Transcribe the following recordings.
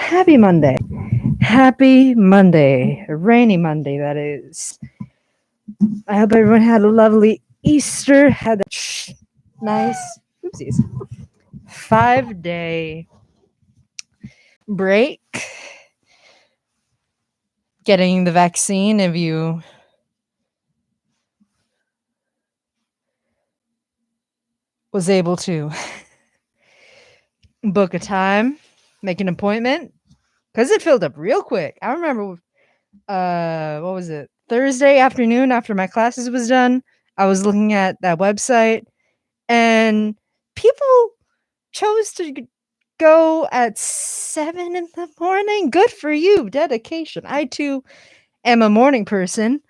Happy Monday. Happy Monday. A rainy Monday, that is. I hope everyone had a lovely Easter, had a nice, oopsies, 5-day break. Getting the vaccine if you was able to book a time, make an appointment, because it filled up real quick. I remember, what was it? Thursday afternoon after my classes was done, I was looking at that website and people chose to go at 7 in the morning. Good for you, dedication. I too am a morning person,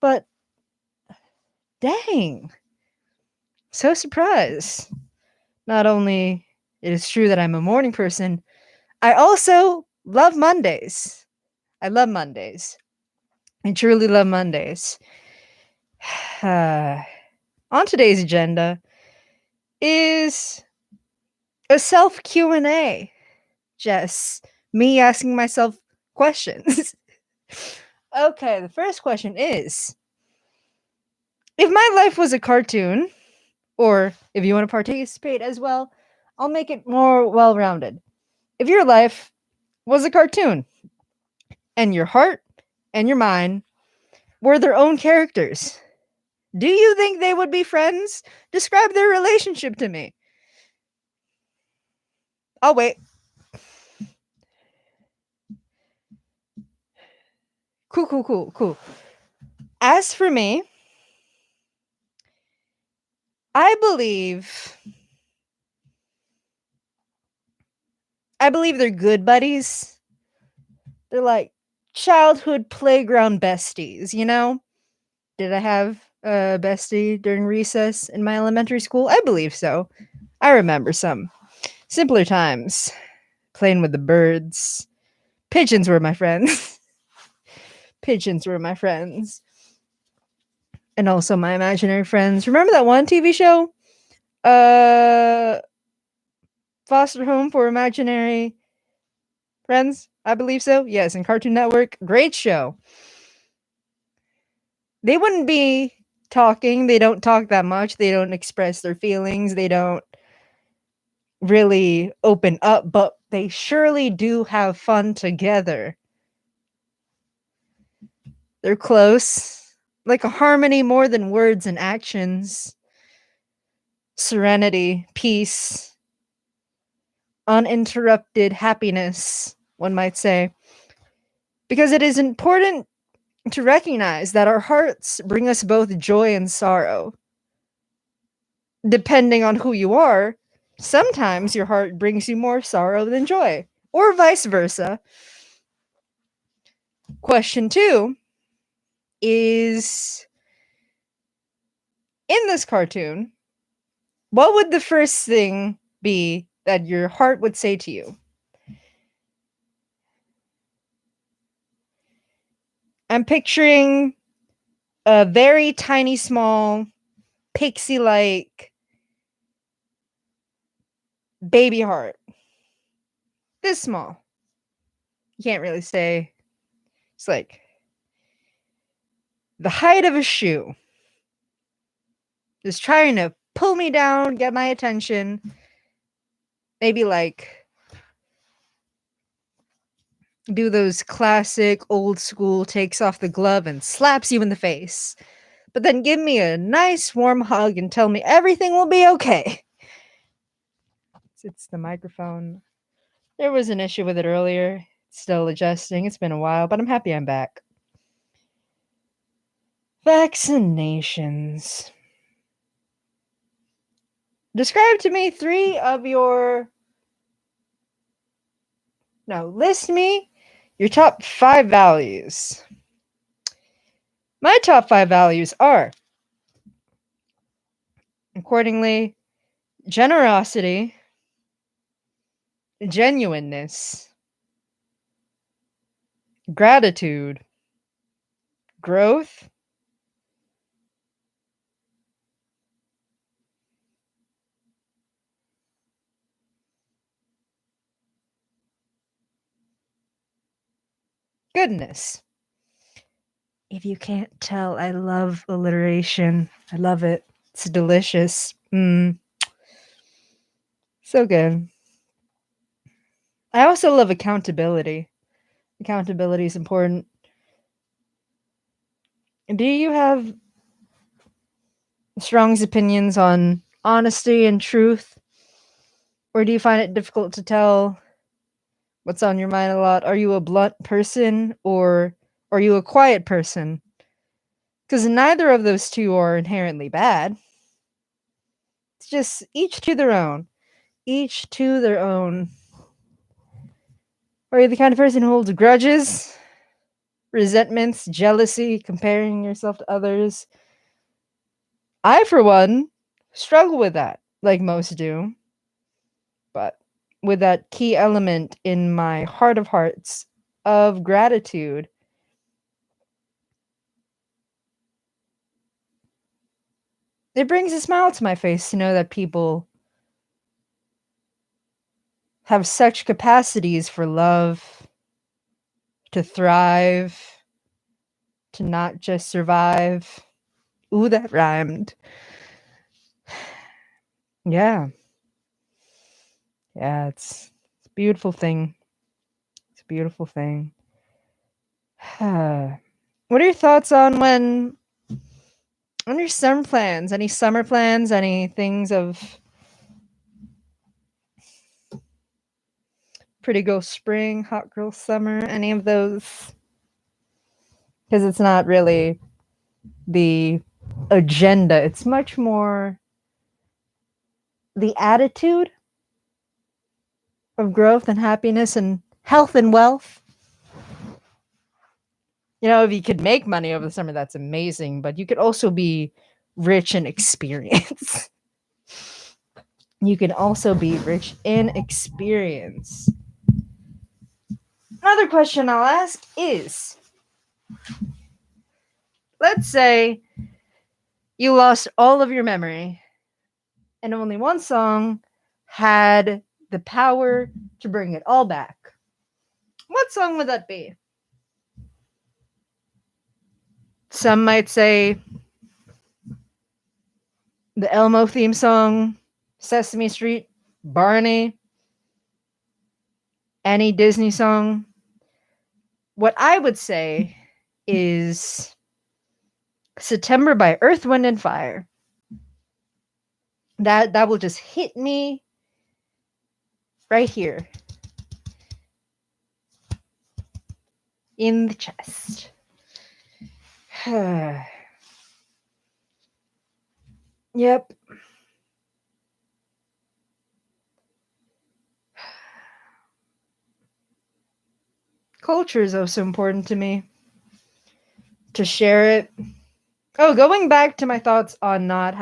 but dang, so surprised. Not only it is true that I'm a morning person, I also love Mondays. I love Mondays. I truly love Mondays. On today's agenda is a self Q&A. Just me asking myself questions. Okay, the first question is, if my life was a cartoon, or if you want to participate as well, I'll make it more well rounded. If your life was a cartoon, and your heart and your mind were their own characters, do you think they would be friends? Describe their relationship to me. I'll wait. Cool. As for me, I believe they're good buddies. They're like childhood playground besties, you know? Did I have a bestie during recess in my elementary school? I believe so. I remember some simpler times playing with the birds. Pigeons were my friends. Pigeons were my friends. And also my imaginary friends. Remember that one TV show? Uh Foster Home for Imaginary Friends? I believe so. Yes, in Cartoon Network. Great show. They wouldn't be talking. They don't talk that much. They don't express their feelings. They don't really open up, but they surely do have fun together. They're close, like a harmony more than words and actions. Serenity, peace, uninterrupted happiness, one might say. Because it is important to recognize that our hearts bring us both joy and sorrow. Depending on who you are, sometimes your heart brings you more sorrow than joy, or vice versa. Question 2 is, in this cartoon, what would the first thing be that your heart would say to you? I'm picturing a very tiny, small, pixie like baby heart. This small. You can't really say. It's like the height of a shoe. Just trying to pull me down, get my attention. Maybe like do those classic old school takes off the glove and slaps you in the face. But then give me a nice warm hug and tell me everything will be okay. It's the microphone. There was an issue with it earlier. Still adjusting. It's been a while, but I'm happy I'm back. Vaccinations. Describe to me list me your top 5 values. My top 5 values are, accordingly, generosity, genuineness, gratitude, growth, Goodness. If you can't tell, I love alliteration. I love it. It's delicious. So good. I also love accountability. Accountability is important. Do you have strong opinions on honesty and truth? Or do you find it difficult to tell what's on your mind a lot? Are you a blunt person or are you a quiet person? Because neither of those two are inherently bad. It's just each to their own. Each to their own. Are you the kind of person who holds grudges, resentments, jealousy, comparing yourself to others? I, for one, struggle with that, like most do. But with that key element in my heart of hearts of gratitude, it brings a smile to my face to know that people have such capacities for love, to thrive, to not just survive. Ooh, that rhymed. Yeah. Yeah, it's a beautiful thing. It's a beautiful thing. What are your thoughts on your summer plans? Any summer plans? Any things of pretty girl spring, hot girl summer? Any of those? Because it's not really the agenda. It's much more the attitude of growth and happiness and health and wealth. You know, if you could make money over the summer, that's amazing. But you could also be rich in experience. You can also be rich in experience. Another question I'll ask is, let's say you lost all of your memory and only one song had the power to bring it all back. What song would that be? Some might say the Elmo theme song, Sesame Street, Barney, any Disney song. What I would say is September by Earth, Wind, and Fire. That will just hit me right here in the chest. Yep. Culture is also important to me. To share it. Oh, going back to my thoughts on not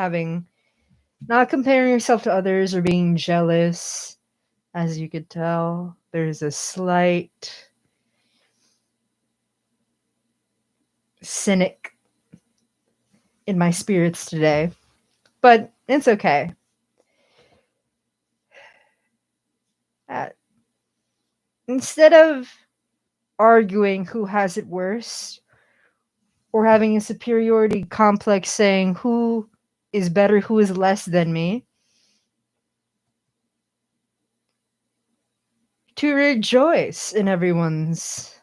comparing yourself to others or being jealous. As you could tell, there's a slight cynic in my spirits today. But it's okay. Instead of arguing who has it worse or having a superiority complex saying who is better, who is less than me, to rejoice in everyone's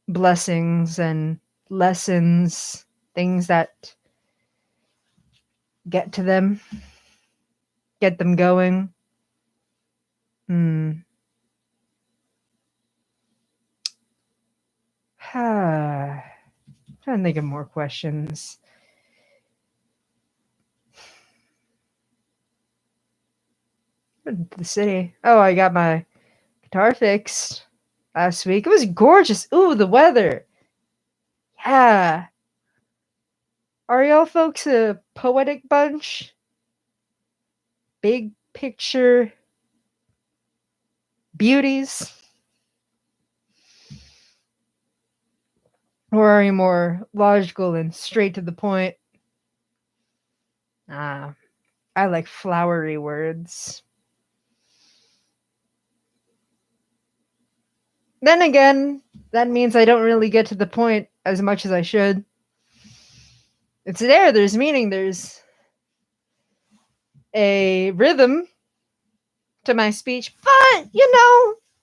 blessings and lessons, things that get to them, get them going. Trying to think of more questions. The city. Oh, I got my guitar fixed last week. It was gorgeous. Ooh, the weather. Yeah. Are y'all folks a poetic bunch? Big picture beauties? Or are you more logical and straight to the point? I like flowery words. Then again, That means I don't really get to the point as much as I should. It's there, there's meaning, there's a rhythm to my speech, but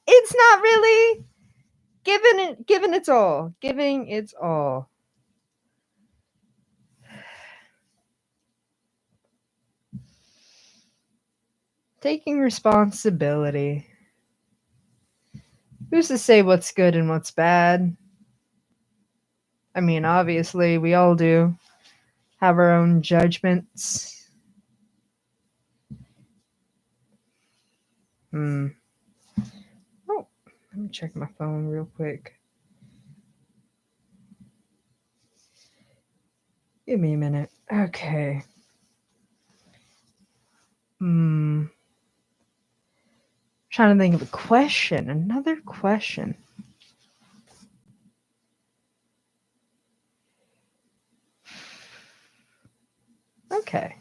it's not really giving its all. Giving its all. Taking responsibility. Who's to say what's good and what's bad? I mean, obviously, we all do have our own judgments. Oh, let me check my phone real quick. Give me a minute. Okay. Trying to think of a question. Another question. Okay.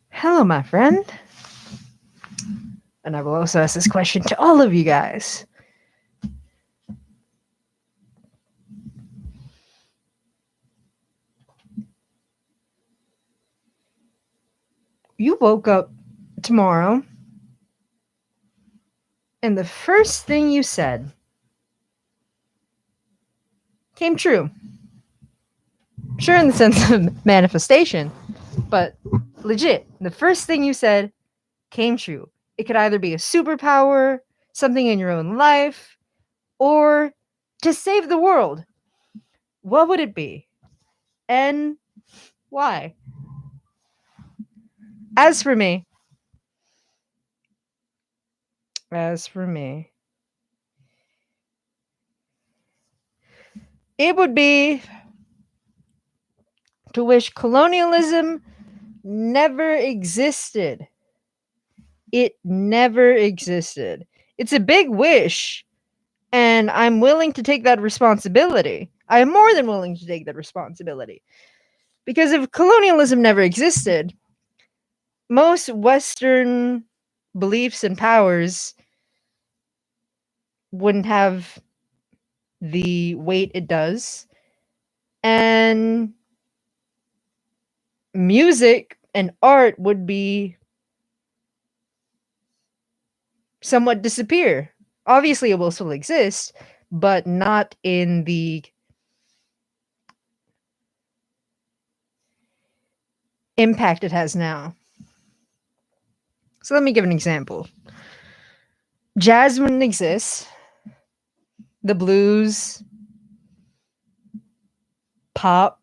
Hello, my friend. And I will also ask this question to all of you guys. You woke up tomorrow, and the first thing you said came true. Sure, in the sense of manifestation, but legit, the first thing you said came true. It could either be a superpower, something in your own life, or to save the world. What would it be? And why? As for me, it would be to wish colonialism never existed. It never existed. It's a big wish, and I'm willing to take that responsibility. I am more than willing to take that responsibility. Because if colonialism never existed, most Western beliefs and powers wouldn't have the weight it does. And music and art would be somewhat disappear. Obviously, it will still exist, but not in the impact it has now. So let me give an example. Jazz wouldn't exist. The blues, pop,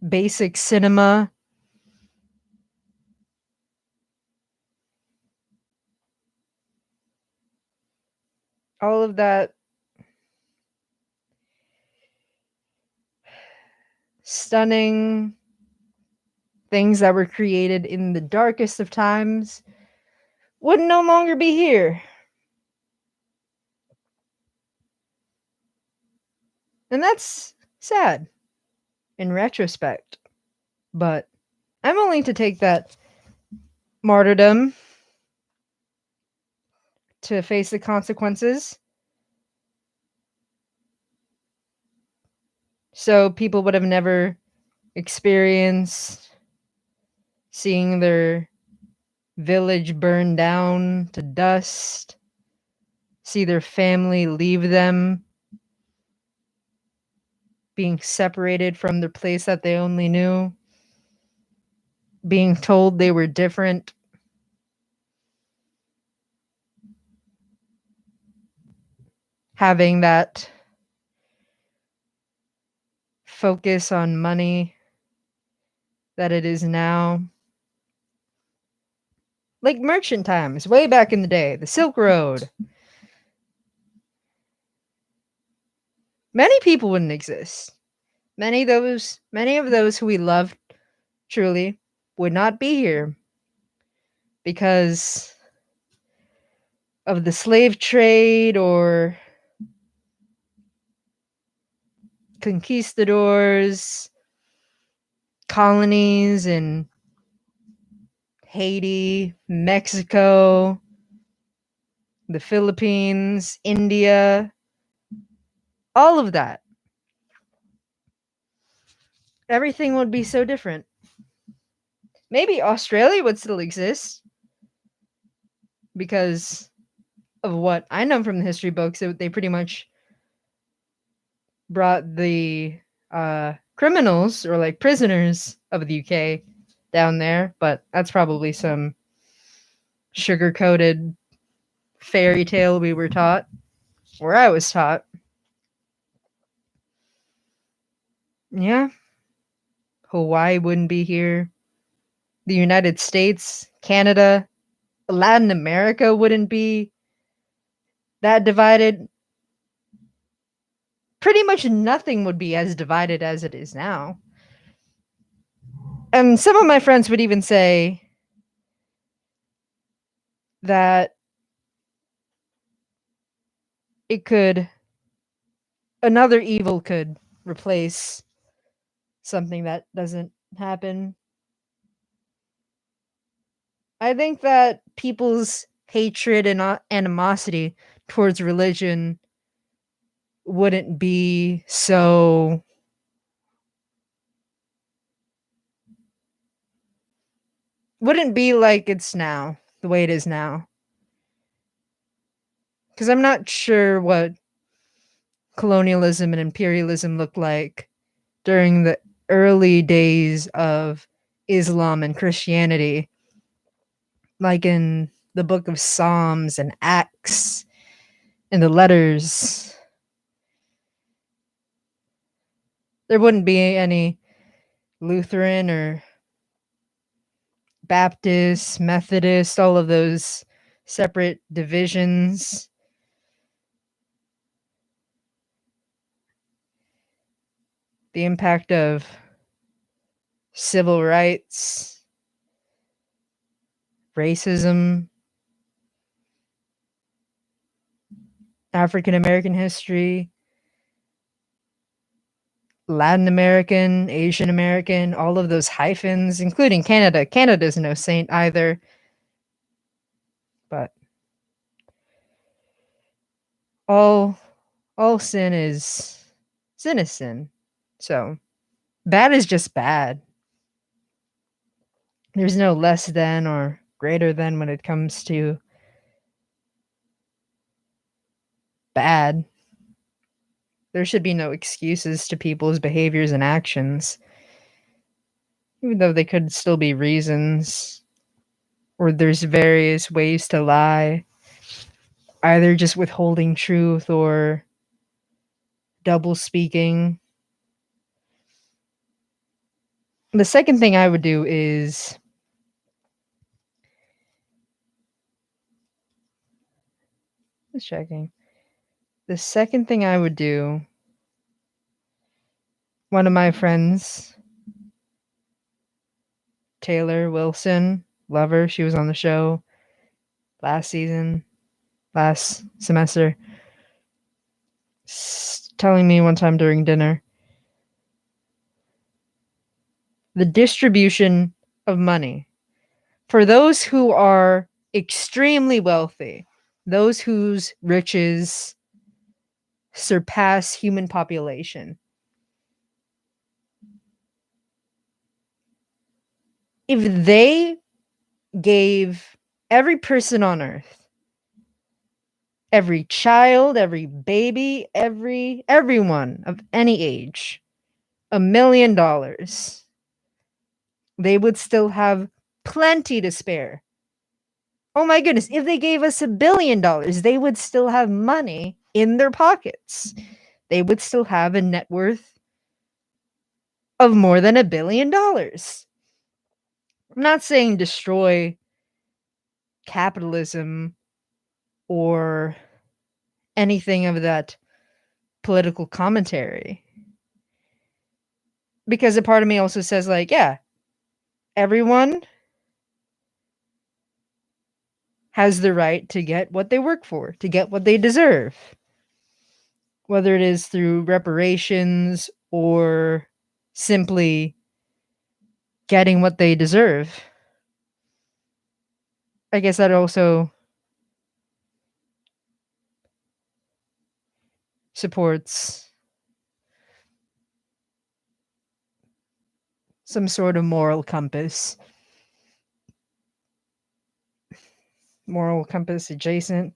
basic cinema, all of that stunning things that were created in the darkest of times would no longer be here. And that's sad in retrospect. But I'm willing to take that martyrdom to face the consequences. So people would have never experienced seeing their village burn down to dust, see their family leave them, being separated from the place that they only knew, being told they were different. Having that focus on money that it is now. Like merchant times, way back in the day, the Silk Road. Many people wouldn't exist. Many of those who we loved truly would not be here because of the slave trade or conquistadors, colonies in Haiti, Mexico, the Philippines, India, all of that. Everything would be so different. Maybe Australia would still exist because of what I know from the history books. They pretty much brought the criminals or like prisoners of the UK down there, but that's probably some sugar coated fairy tale we were taught, or I was taught. Yeah, Hawaii wouldn't be here. The United States, Canada, Latin America wouldn't be that divided. Pretty much nothing would be as divided as it is now. And some of my friends would even say that it could, another evil could replace something that doesn't happen. I think that people's hatred and animosity towards religion wouldn't be so wouldn't be like it's now, the way it is now. Because I'm not sure what colonialism and imperialism looked like during the early days of Islam and Christianity, like in the book of Psalms and Acts and the letters. There wouldn't be any Lutheran or Baptist, Methodist, all of those separate divisions. The impact of civil rights, racism, African American history, Latin American, Asian American, all of those hyphens, including Canada. Canada's no saint either. But all sin is sin. So bad is just bad. There's no less than or greater than when it comes to bad. There should be no excuses to people's behaviors and actions, even though they could still be reasons, or there's various ways to lie, either just withholding truth or double speaking. The second thing I would do is just checking. The second thing I would do, one of my friends, Taylor Wilson, love her, she was on the show last semester, telling me one time during dinner, the distribution of money for those who are extremely wealthy, those whose riches surpass human population. If they gave every person on earth, every child, every baby, everyone of any age, $1 million, they would still have plenty to spare. Oh my goodness, if they gave us $1 billion, they would still have money in their pockets. They would still have a net worth of more than $1 billion. I'm not saying destroy capitalism or anything of that political commentary. Because a part of me also says, like, yeah, everyone has the right to get what they work for, to get what they deserve. Whether it is through reparations or simply getting what they deserve. I guess that also supports some sort of moral compass adjacent.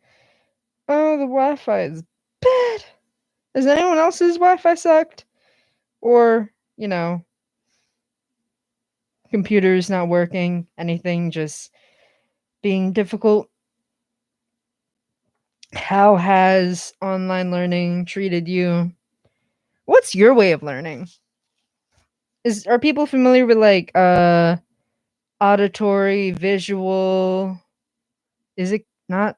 Oh, the Wi-Fi is bad. Has anyone else's Wi-Fi sucked? Or, computers not working, anything just being difficult? How has online learning treated you? What's your way of learning? Are people familiar with like auditory, visual? Is it not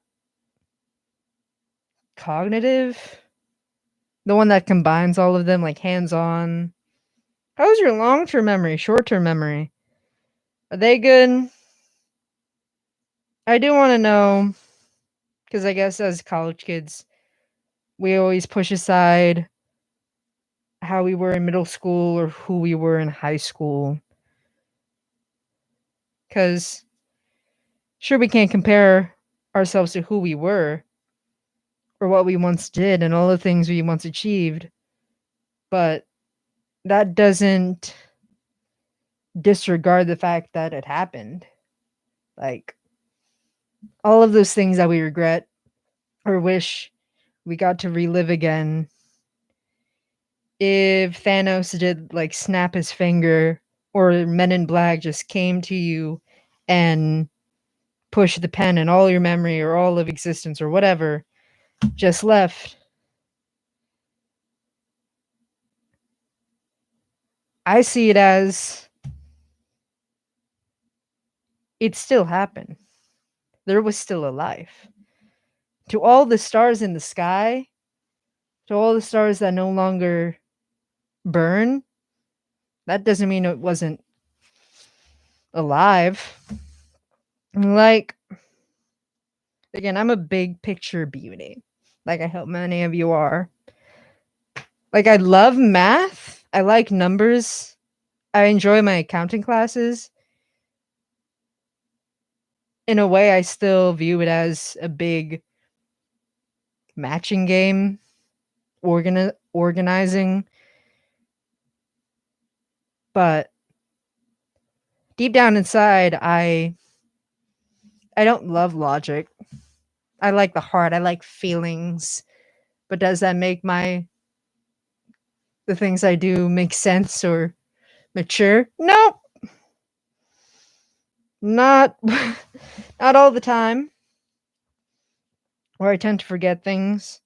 cognitive? The one that combines all of them, like hands-on. How's your long-term memory, short-term memory? Are they good? I do want to know, because I guess as college kids, we always push aside how we were in middle school or who we were in high school. Because sure, we can't compare ourselves to who we were or what we once did and all the things we once achieved, but that doesn't disregard the fact that it happened. Like, all of those things that we regret or wish we got to relive again. If Thanos did like snap his finger, or Men in Black just came to you and pushed the pen and all your memory or all of existence or whatever just left, I see it as it still happened. There was still a life. To all the stars in the sky, to all the stars that no longer burn, that doesn't mean it wasn't alive. Like, again, I'm a big picture beauty. Like, I hope many of you are. Like, I love math. I like numbers. I enjoy my accounting classes. In a way, I still view it as a big matching game, organizing. But deep down inside, I don't love logic. I like the heart. I like feelings. But does that make the things I do make sense or mature? No, not not all the time. Or I tend to forget things.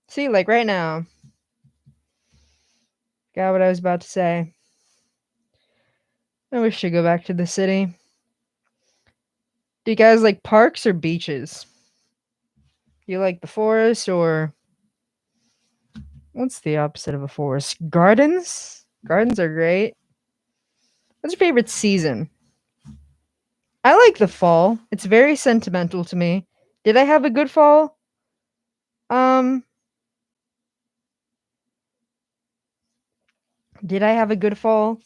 See, like right now, got what I was about to say. I wish to go back to the city. Do you guys like parks or beaches? Do you like the forest or what's the opposite of a forest? Gardens? Gardens are great. What's your favorite season? I like the fall. It's very sentimental to me. Did I have a good fall? Um, did I have a good fall?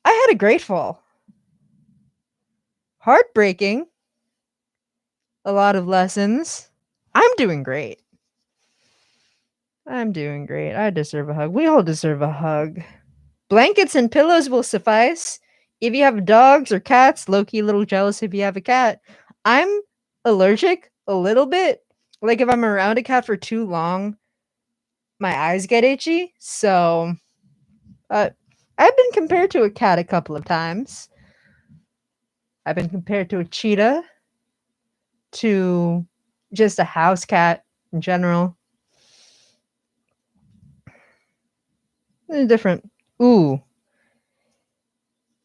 I had a great fall. Heartbreaking. A lot of lessons. I'm doing great. I'm doing great. I deserve a hug. We all deserve a hug. Blankets and pillows will suffice. If you have dogs or cats, low key a little jealous if you have a cat. I'm allergic a little bit. Like if I'm around a cat for too long, my eyes get itchy. So, I've been compared to a cat a couple of times. I've been compared to a cheetah, to just a house cat in general. Different. Ooh.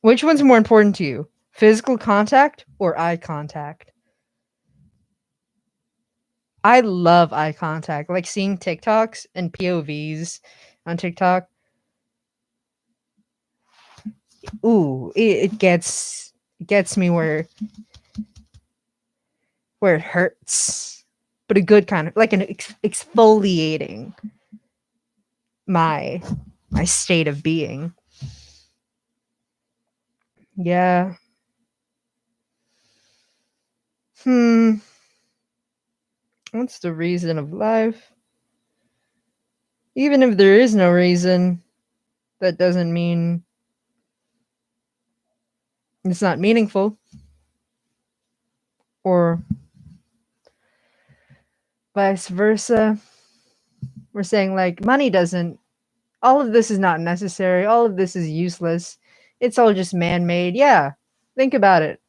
Which one's more important to you? Physical contact or eye contact? I love eye contact. Like seeing TikToks and POVs on TikTok. Ooh, it gets me where it hurts, but a good kind of like an exfoliating my my state of being. Yeah. Hmm. What's the reason of life? Even if there is no reason, that doesn't mean it's not meaningful. Or vice versa. We're saying, like, money doesn't, all of this is not necessary. All of this is useless. It's all just man made. Yeah. Think about it.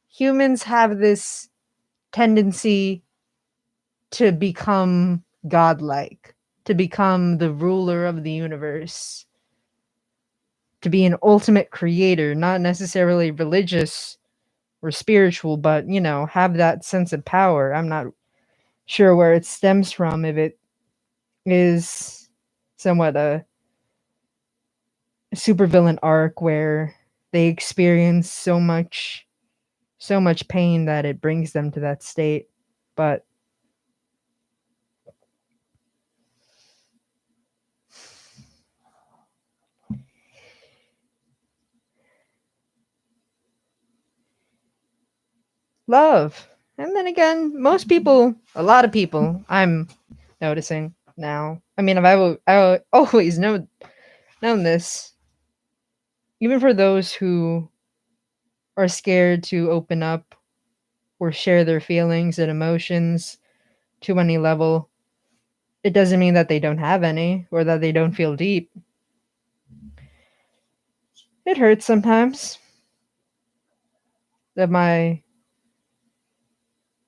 Humans have this tendency to become godlike, to become the ruler of the universe, to be an ultimate creator, not necessarily religious or spiritual, but, have that sense of power. I'm not sure where it stems from, if it is somewhat a supervillain arc where they experience so much pain that it brings them to that state. But love. And then again, most people, a lot of people, I'm noticing now. I mean, I always known this. Even for those who are scared to open up or share their feelings and emotions to any level, it doesn't mean that they don't have any or that they don't feel deep. It hurts sometimes that my,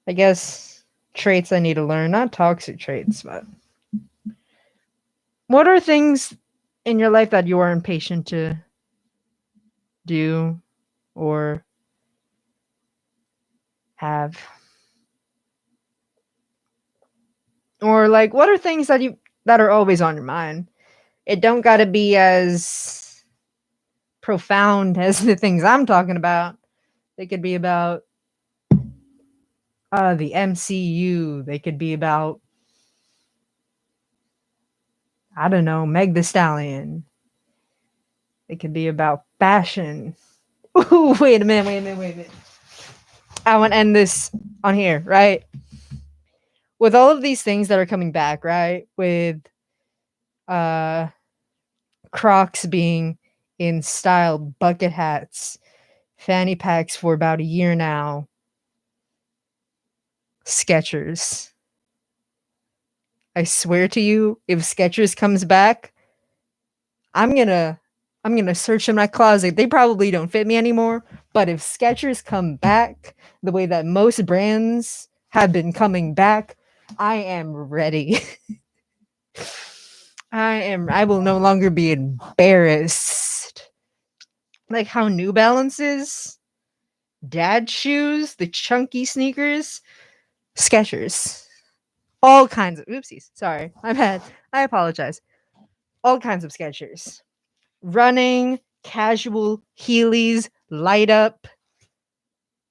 I guess, traits I need to learn, not toxic traits, but what are things in your life that you are impatient to do or have? Or like what are things that are always on your mind? It don't got to be as profound as the things I'm talking about. They could be about the MCU. They could be about, I don't know, Meg the Stallion. They could be about fashion. Ooh, wait a minute. I want to end this on here, right? With all of these things that are coming back, right? With uh Crocs being in style, bucket hats, fanny packs for about a year now, Skechers. I swear to you, if Skechers comes back, I'm gonna I'm gonna search in my closet. They probably don't fit me anymore, but if Skechers come back the way that most brands have been coming back, I am ready. I will no longer be embarrassed. Like how New Balances, dad shoes, the chunky sneakers, Skechers. All kinds of oopsies. Sorry, my bad. I apologize. All kinds of Skechers. Running, casual, Heelys, light up.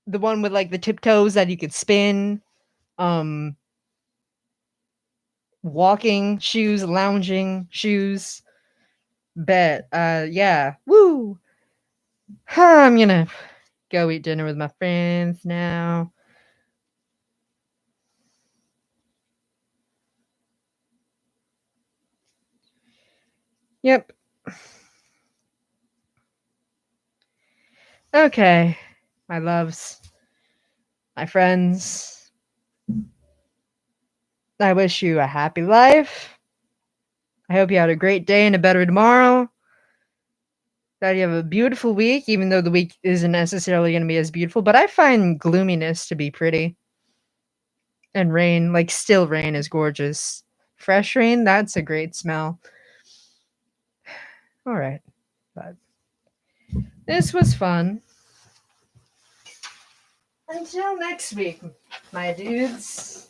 The one with like the tiptoes that you could spin. Um Walking shoes, lounging shoes. Bet. Yeah. Woo. I'm gonna go eat dinner with my friends now. Yep. Okay. My loves, my friends, I wish you a happy life. I hope you had a great day and a better tomorrow. That you have a beautiful week, even though the week isn't necessarily going to be as beautiful. But I find gloominess to be pretty. And rain, like still rain, is gorgeous. Fresh rain, that's a great smell. All right. But this was fun. Until next week, my dudes.